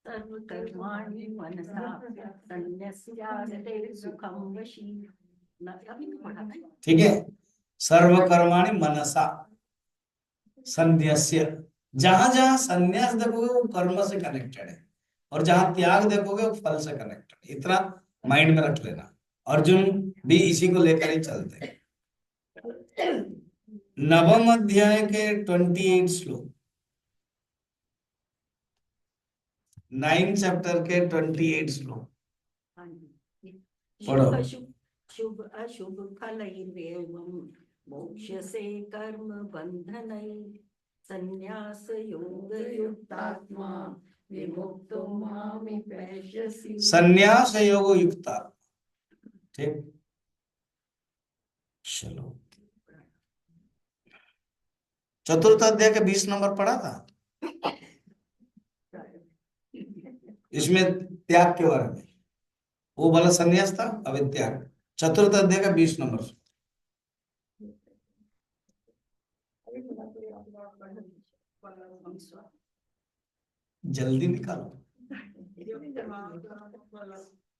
सर्वकर्माणि मनसा संन्यस्यास्ते सुखं वशी। अभी नहीं पढ़ा है। ठीक है, सर्वकर्माणि मनसा संन्यस्य। जहां जहां संन्यास देखोगे वो कर्म से कनेक्टेड है, और जहां त्याग देखोगे वो फल से कनेक्टेड है। इतना माइंड में रख लेना। अर्जुन भी इसी को लेकर ही चलते हैं। 9वें अध्याय के 28 श्लोक, 9 चैप्टर के 28 श्लोक हाँ जी। पढ़ो। शुभ अशुभ शुभ अशुभ फलैर्देवं मोक्ष्यसे कर्म बंधनै संन्यास योग युक्तात्मा विमुक्तो मामिपैष्यसि। संन्यास योग युक्ता। ठीक, चलो। चतुर्थ अध्याय के 20 नंबर पढ़ा था, इसमें त्याग के बारे में। वो वाला संन्यास था, अब त्याग। चतुर्थ अध्याय का 20 नंबर। जल्दी निकालो।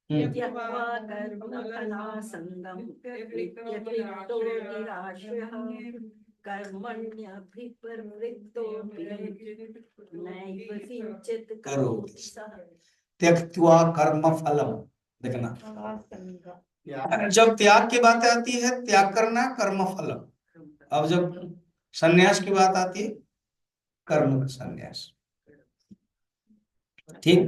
त्यक्त्वा कर्मफलासङ्गं नित्यतृप्तो निराश्रयः कर्मण्यभिप्रवृत्तोऽपि नैव किञ्चित् करोति सः। त्यक्त्वा कर्म फलम, देखना जब त्याग की बात आती है, त्याग करना कर्म फलम। अब जब संन्यास की बात आती है, कर्म का संन्यास। ठीक।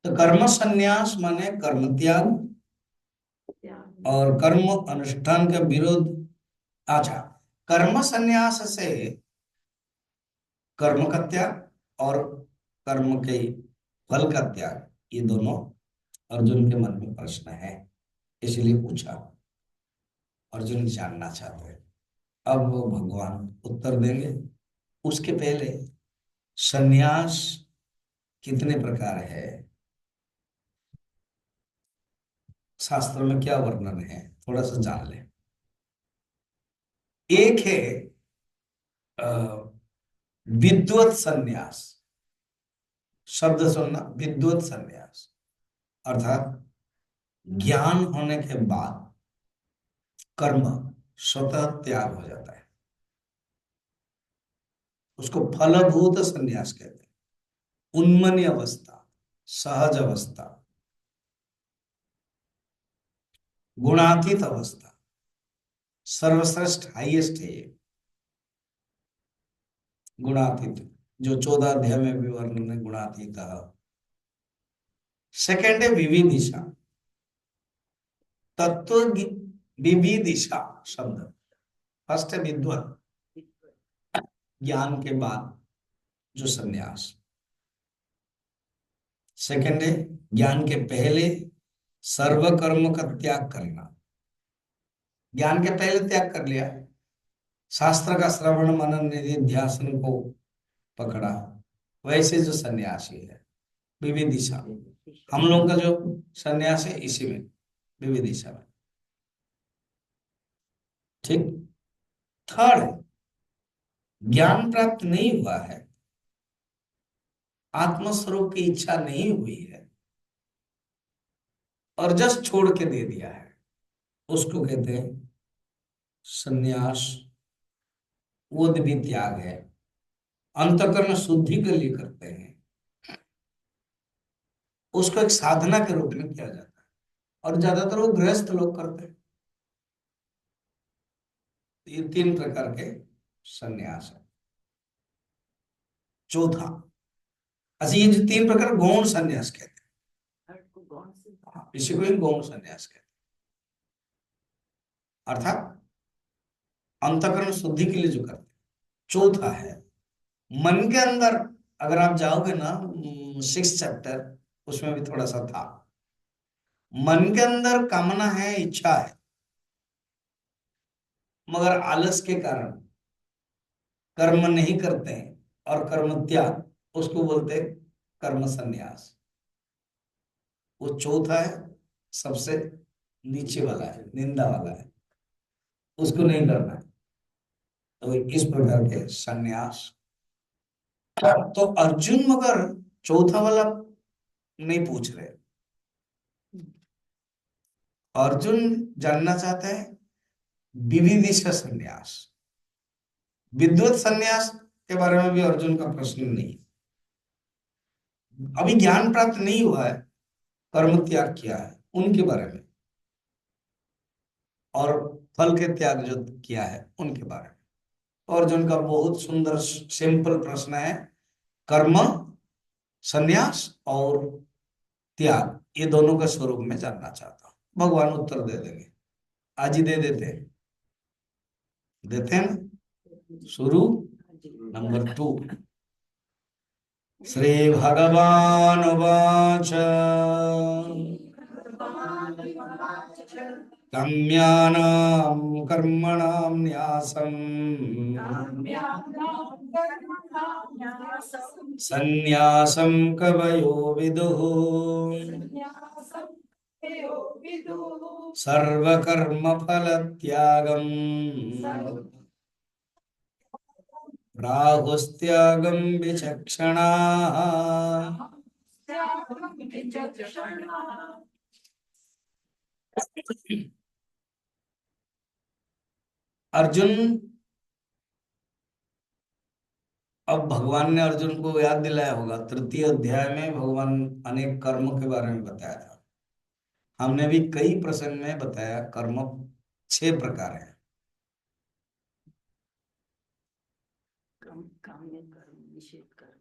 तो कर्म संन्यास माने कर्म त्याग और कर्म अनुष्ठान के विरोध। अच्छा, कर्म संन्यास से कर्म का त्याग और कर्म के फल का त्याग, ये दोनों अर्जुन के मन में प्रश्न है, इसलिए पूछा। अर्जुन जानना चाहते हैं। अब वो भगवान उत्तर देंगे। उसके पहले संन्यास कितने प्रकार है, शास्त्र में क्या वर्णन है, थोड़ा सा जान ले। एक है विद्वत संन्यास। शब्द सुनना, विद्वत संन्यास अर्थात ज्ञान होने के बाद कर्म स्वतः त्याग हो जाता है, उसको फलभूत संन्यास कहते हैं। उन्मनी अवस्था, सहज अवस्था, गुणातीत अवस्था, सर्वश्रेष्ठ हाईएस्ट है ये गुणातीत, जो 14 अध्याय में भी वर्णन है गुणातीत। सेकेंड है विविदिशा, तत्व विविदिशा शब्द। फर्स्ट है विद्वत, ज्ञान के बाद जो संन्यास। सेकेंड है ज्ञान के पहले सर्व कर्म का त्याग करना। ज्ञान के पहले त्याग कर लिया, शास्त्र का श्रवण मनन निधि ध्यासन को पकड़ा, वैसे जो सन्यासी है विविदिशा। हम लोग का जो सन्यास है इसी में, विविदिशा में। ठीक। थर्ड, ज्ञान प्राप्त नहीं हुआ है, आत्मस्वरूप की इच्छा नहीं हुई है और जस्ट छोड़ के दे दिया है, उसको कहते हैं सन्यास। वो भी त्याग है, अंतःकरण शुद्धि के लिए करते हैं, उसको एक साधना के रूप में किया जाता है, और ज्यादातर वो गृहस्थ लोग करते हैं। ये 3 प्रकार के सन्यास है। चौथा, अच्छा ये जो 3 प्रकार गौण सन्यास कहते हैं, इसी को ही गौण सन्यास कहते हैं। अर्थात अंतःकरण शुद्धि के लिए जो करते हैं। चौथा है मन के अंदर। अगर आप जाओगे ना 6th चैप्टर, उसमें भी थोड़ा सा था। मन के अंदर कामना है, इच्छा है, मगर आलस के कारण कर्म नहीं करते हैं और कर्म त्याग, उसको बोलते हैं कर्म संन्यास। वो चौथा है, सबसे नीचे वाला है, निंदा वाला है, उसको नहीं करना है। तो इस प्रकार के संन्यास। तो अर्जुन मगर चौथा वाला नहीं पूछ रहे। अर्जुन जानना चाहते हैं विविधिशा संन्यास। विद्वत संन्यास के बारे में भी अर्जुन का प्रश्न नहीं है। अभी ज्ञान प्राप्त नहीं हुआ है, कर्म त्याग किया है, उनके बारे में, और फल के त्याग जो किया है उनके बारे में। तो अर्जुन का बहुत सुंदर सिंपल प्रश्न है, कर्म संन्यास और त्याग, ये दोनों का स्वरूप में जानना चाहता हूं। भगवान उत्तर दे देंगे, आज ही दे देते हैं, देते हैं ना। शुरू नंबर 2। श्री भगवान वाच काम्यानां कर्मणां न्यासम् सन्न्यासं कवयो विदुः सर्वकर्मफलत्यागम् राहुस्त्यागं विचक्षणाः। अर्जुन, अब भगवान ने अर्जुन को याद दिलाया होगा, 3य अध्याय में भगवान अनेक कर्म के बारे में बताया था। हमने भी कई प्रसंग में बताया कर्म 6 प्रकार है। काम्य कर्म, निषेध कर्म।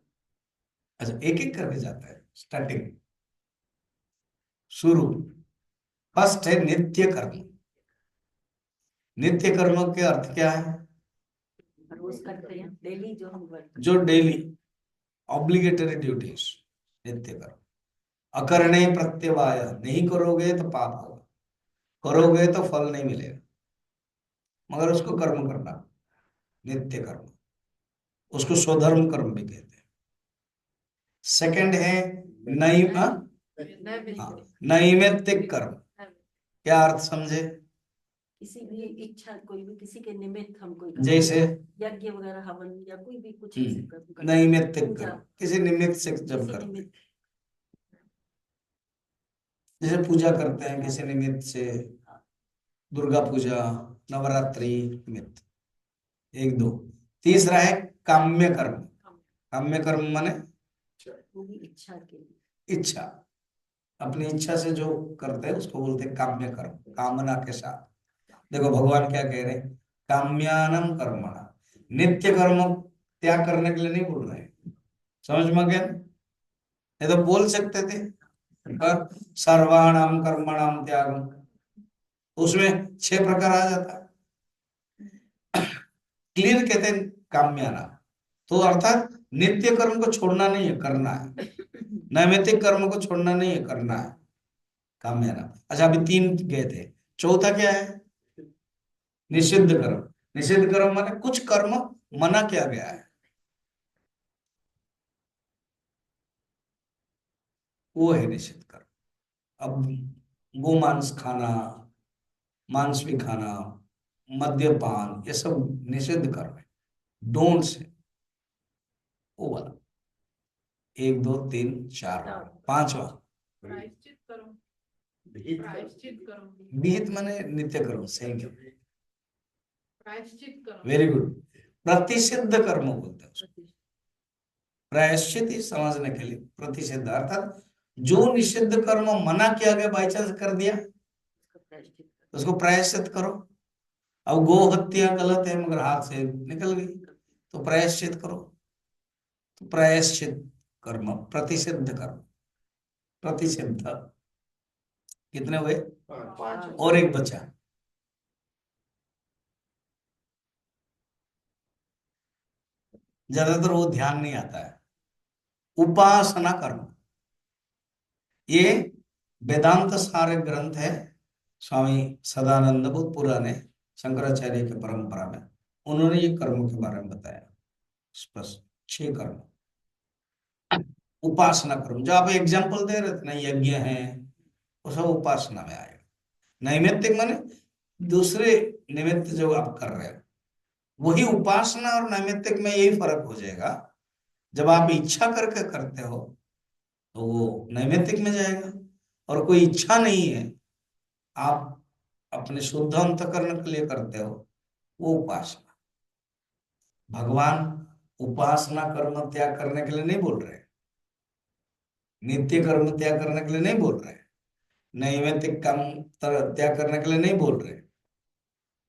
अच्छा, एक एक करके जाता है। स्टार्टिंग, शुरू। फर्स्ट है नित्य कर्म। नित्य कर्म के अर्थ क्या है? रोज करते हैं, डेली जो हम वर्क जो डेली ऑब्लिगेटरी ड्यूटीज, नित्य कर्म। अकरणे प्रत्यवाय, नहीं करोगे तो पाप होगा, करोगे तो फल नहीं मिलेगा, मगर उसको कर्म करना, नित्य कर्म। उसको स्वधर्म कर्म भी कहते हैं। सेकंड है नैमित्तिक कर्म। क्या अर्थ समझे? किसी भी इच्छा, कोई भी किसी के निमित्त हम कोई जैसे यज्ञ वगैरह, हवन या कोई भी कुछ ऐसे कर्म करते हैं। नैमित्तिक कर्म, किसी निमित्त से जब किसी करते हैं। निमित्त, जैसे पूजा करते हैं किसी निमित्त से, दुर्गा पूजा, नवरात्रि निमित्त। 1 2। तीसरा है काम्य कर्म। काम्य कर्म माने वो भी इच्छा के लिए, इच्छा, अपनी इच्छा से जो करते हैं उसको बोलते हैं काम्य कर्म, कामना के साथ। देखो भगवान क्या कह रहे हैं, काम्यानम कर्मणा। नित्य कर्म त्याग करने के लिए नहीं बोल रहे हैं, समझ में गया? ये तो बोल सकते थे पर सर्वाणाम कर्मणाम त्यागम, उसमें 6 प्रकार आ जाता है। क्लियर कहते हैं काम्याना, तो अर्थात नित्य कर्म को छोड़ना नहीं है, करना है। नैमित्तिक कर्म को छोड़ना नहीं है, करना है, काम्याना। अच्छा, अभी 3 गए थे, चौथा क्या है? निषिद्ध कर्म। निषिद्ध कर्म माने कुछ कर्म मना किया गया है, वो है निषिद्ध कर्म। अब गोमांस खाना, मांस भी खाना, मद्यपान, ये सब निषिद्ध कर्म है, डोंट से, वो वाला। 1 2 3 4 पांचवा प्रायश्चित करो। प्रायश्चित करो। विहित माने नित्य कर्म, सही है, प्रायश्चित करो। Very good. प्रतिषिद्ध कर्म बोलते हैं उसको। प्रायश्चित ही समझने के लिए, प्रतिषिद्ध अर्थात जो निषिद्ध कर्म मना किया गया, बाई चांस कर दिया, उसको प्रायश्चित करो। अब गो हत्या गलत है मगर हाथ से निकल गई, तो प्रायश्चित करो। तो प्रायश्चित कर्म, प्रतिषिद्ध कर्म, प्रतिषिद्ध। कितने हुए? 5। और एक बचा, ज्यादातर वो ध्यान नहीं आता है। उपासना कर्म, ये वेदांत सार एक ग्रंथ है, स्वामी सदानंद बहुत पुराने शंकराचार्य की परंपरा में, उन्होंने ये कर्म के बारे में बताया स्पष्ट। 6 कर्म, उपासना कर्म जो आप एग्जाम्पल दे रहे थे ना, यज्ञ है, वो सब उपासना में आएगा। नैमित्तिक माने दूसरे निमित्त जो आप कर रहे हो, वही उपासना और नैमित्तिक में यही फर्क हो जाएगा। जब आप इच्छा करके करते हो तो वो नैमित्तिक में जाएगा, और कोई इच्छा नहीं है, आप अपने शुद्ध अंतःकरण के लिए करते हो, वो उपासना। भगवान उपासना कर्म त्याग करने के लिए नहीं बोल रहे, नित्य कर्म त्याग करने के लिए नहीं बोल रहे, नैमित्तिक कर्म त्याग करने के लिए नहीं बोल रहे,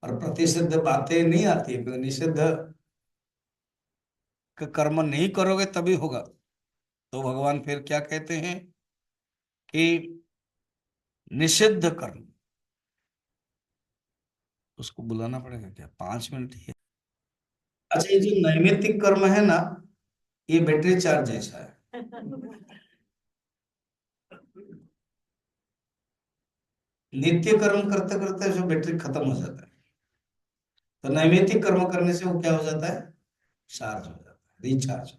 और प्रतिषिद्ध बातें नहीं आती है। निषिद्ध का कर्म नहीं करोगे तभी होगा। तो भगवान फिर क्या कहते हैं कि निषिद्ध कर्म, उसको बुलाना पड़ेगा क्या, 5 मिनट ही है। अच्छा, ये जो नैमित्तिक कर्म है ना, ये बैटरी चार्ज जैसा है। नित्य कर्म करते करते जो बैटरी खत्म हो जाता है, तो नैमित्तिक कर्म करने से वो क्या हो जाता है, चार्ज हो जाता है, रिचार्ज।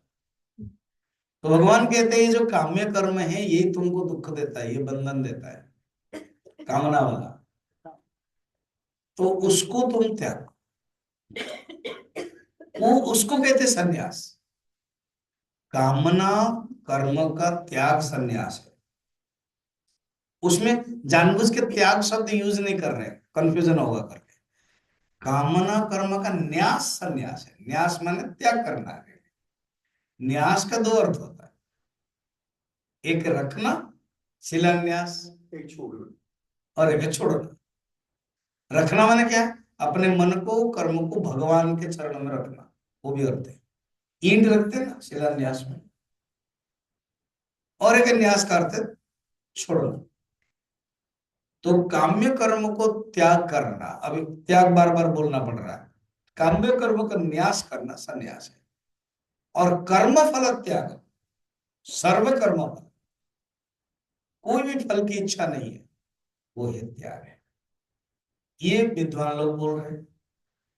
तो भगवान कहते हैं ये जो काम्य कर्म है ये तुमको दुख देता है, ये बंधन देता है, कामना वाला, तो उसको तुम त्याग, वो उसको कहते सन्यास। कामना कर्म का त्याग सन्यास है। उसमें जानबूझ के त्याग शब्द यूज नहीं कर रहे, कंफ्यूजन होगा करके। कामना कर्म का न्यास सन्यास है। न्यास माने त्याग करना है। न्यास का 2 अर्थ होता है, एक रखना शिलान्यास, एक छोड़, और एक छोड़ना। रखना माने क्या, अपने मन को कर्म को भगवान के चरण में रखना, वो भी अर्थ है। ईंट रखते हैं ना शिलान्यास में। और एक न्यास का अर्थ है छोड़ना। तो काम्य कर्म को त्याग करना, अभी त्याग बार बार बोलना पड़ रहा है, काम्य कर्म का न्यास करना संन्यास है। और कर्म फल त्याग, सर्व कर्म फल, कोई भी फल की इच्छा नहीं है, वो है त्याग है। ये विद्वान लोग बोल रहे हैं।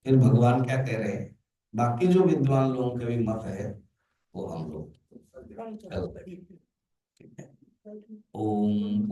फिर भगवान क्या कह रहे हैं, बाकी जो विद्वान लोगों के भी मत है वो हम लोग, ठीक है। ओम